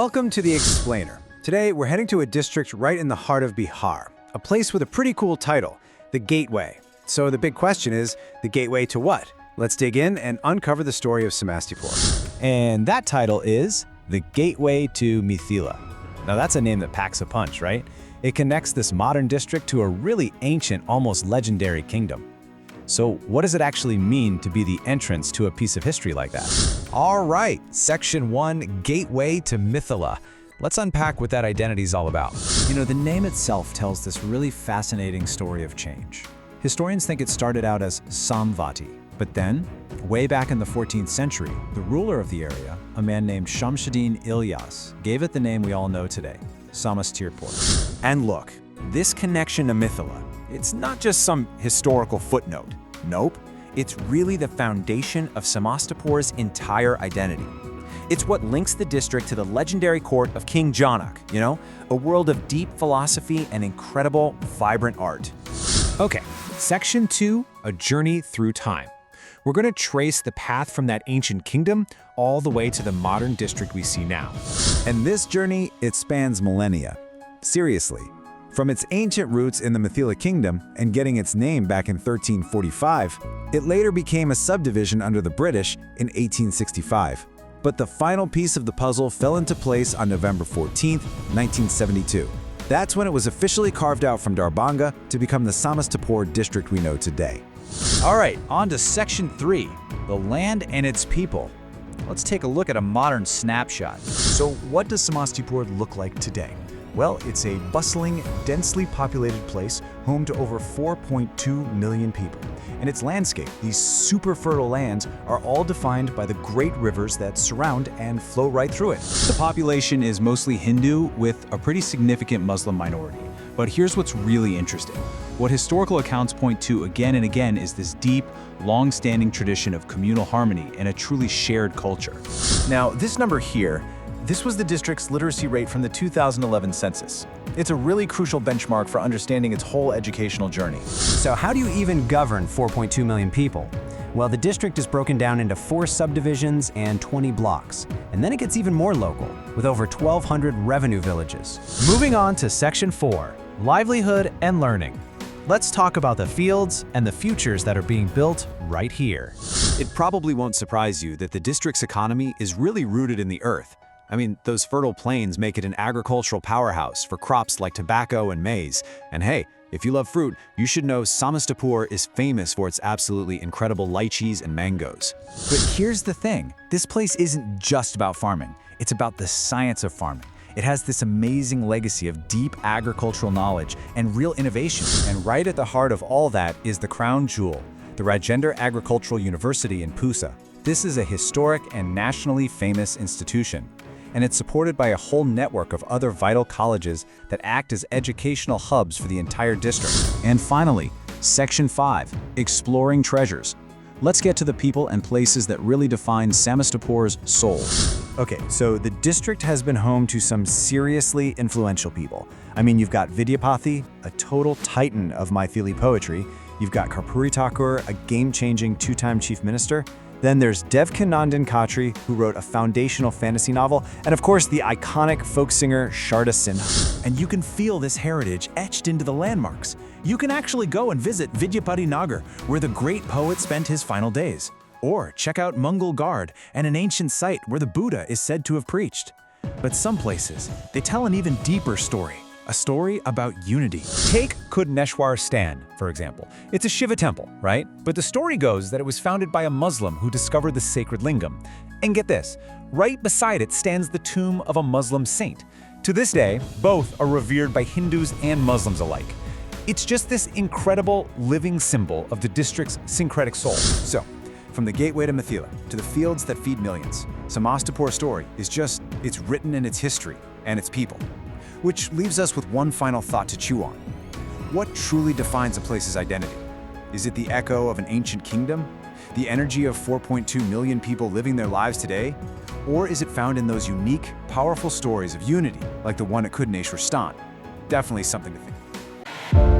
Welcome to The Explainer. Today, we're heading to a district right in the heart of Bihar, a place with a pretty cool title, the Gateway. So the big question is, the gateway to what? Let's dig in and uncover the story of Samastipur. And that title is The Gateway to Mithila. Now that's a name that packs a punch, right? It connects this modern district to a really ancient, almost legendary kingdom. So what does it actually mean to be the entrance to a piece of history like that? All right, Section 1, Gateway to Mithila. Let's unpack what that identity is all about. You know, the name itself tells this really fascinating story of change. Historians think it started out as Samvati, but then, way back in the 14th century, the ruler of the area, a man named Shamsuddin Ilyas, gave it the name we all know today, Samastipur. And look, this connection to Mithila, it's not just some historical footnote. Nope, it's really the foundation of Samastipur's entire identity. It's what links the district to the legendary court of King Janak, a world of deep philosophy and incredible, vibrant art. Okay, Section 2, a journey through time. We're going to trace the path from that ancient kingdom all the way to the modern district we see now. And this journey, it spans millennia. Seriously. From its ancient roots in the Mithila kingdom and getting its name back in 1345, it later became a subdivision under the British in 1865. But the final piece of the puzzle fell into place on November 14, 1972. That's when it was officially carved out from Darbhanga to become the Samastipur district we know today. All right, on to Section 3, the land and its people. Let's take a look at a modern snapshot. So what does Samastipur look like today? Well, it's a bustling, densely populated place home to over 4.2 million people. And its landscape, these super fertile lands, are all defined by the great rivers that surround and flow right through it. The population is mostly Hindu with a pretty significant Muslim minority. But here's what's really interesting. What historical accounts point to again and again is this deep, long-standing tradition of communal harmony and a truly shared culture. Now, this number here, this was the district's literacy rate from the 2011 census. It's a really crucial benchmark for understanding its whole educational journey. So how do you even govern 4.2 million people? Well, the district is broken down into 4 subdivisions and 20 blocks. And then it gets even more local, with over 1,200 revenue villages. Moving on to Section 4, livelihood and learning. Let's talk about the fields and the futures that are being built right here. It probably won't surprise you that the district's economy is really rooted in the earth. I mean, those fertile plains make it an agricultural powerhouse for crops like tobacco and maize. And hey, if you love fruit, you should know Samastipur is famous for its absolutely incredible lychees and mangoes. But here's the thing, this place isn't just about farming. It's about the science of farming. It has this amazing legacy of deep agricultural knowledge and real innovation. And right at the heart of all that is the crown jewel, the Rajendra Agricultural University in Pusa. This is a historic and nationally famous institution, and it's supported by a whole network of other vital colleges that act as educational hubs for the entire district. And finally, Section 5, exploring treasures. Let's get to the people and places that really define Samastipur's soul. Okay, so the district has been home to some seriously influential people. I mean, you've got Vidyapati, a total titan of Maithili poetry. You've got Karpuri Thakur, a game-changing 2-time chief minister. Then there's Devkinandan Khatri, who wrote a foundational fantasy novel, and of course the iconic folk singer Sharda Sinha. And you can feel this heritage etched into the landmarks. You can actually go and visit Vidyapati Nagar, where the great poet spent his final days. Or check out Mangal Gard, and an ancient site where the Buddha is said to have preached. But some places, they tell an even deeper story. A story about unity. Take Kudneshwar Stan, for example. It's a Shiva temple, right? But the story goes that it was founded by a Muslim who discovered the sacred lingam. And get this, right beside it stands the tomb of a Muslim saint. To this day, both are revered by Hindus and Muslims alike. It's just this incredible living symbol of the district's syncretic soul. So, from the gateway to Mithila, to the fields that feed millions, Samastipur's story is it's written in its history and its people. Which leaves us with one final thought to chew on. What truly defines a place's identity? Is it the echo of an ancient kingdom? The energy of 4.2 million people living their lives today? Or is it found in those unique, powerful stories of unity, like the one at Kudneshwar Stan? Definitely something to think about.